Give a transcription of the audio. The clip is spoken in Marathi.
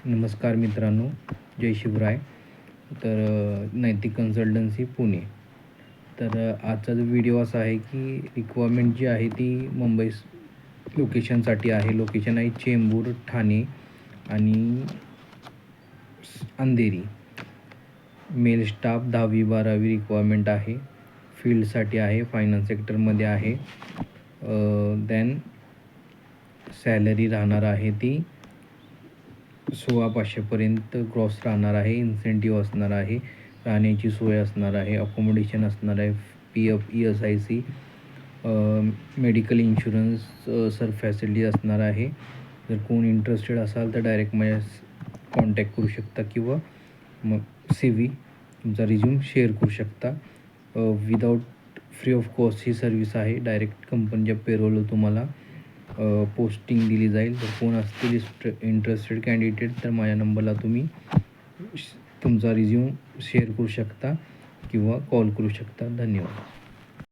नमस्कार मित्रांनो, जय शिवराय. नैतिक कन्सल्टन्सी पुणे. आजचा जो व्हिडिओ असा आहे की रिक्वायरमेंट जी आहे ती मुंबई लोकेशनसाठी आहे. लोकेशन आहे चेंबूर, ठाणे आणि अंधेरी. मेल स्टाफ 10वी-12वी रिक्वायरमेंट आहे. फील्डसाठी आहे, फायनान्स सेक्टरमध्ये आहे. देन सॅलरी राहणार आहे ती 16,500पर्यंत ग्रॉस राहणार आहे. इन्सेंटिव्ह असणार आहे, राहण्याची सोय असणार आहे, अकोमोडेशन असणार आहे, PF ESIC, medical insurance sir facility असणार आहे. जर कोण इंटरेस्टेड असाल तर डायरेक्ट माझ्या कॉन्टॅक्ट करू शकता किंवा मग CV तुमचा रिझ्यूम शेअर करू शकता. Without free of cost he service आहे. डायरेक्ट कंपनीच्या पेरोलवर तुम्हाला पोस्टिंग दिली जाईल. जर कोण असतील इंटरेस्टेड कॅन्डिडेट तर माझ्या नंबरला तुम्ही तुमचा रिझ्यूम शेअर करू शकता किंवा कॉल करू शकता. धन्यवाद.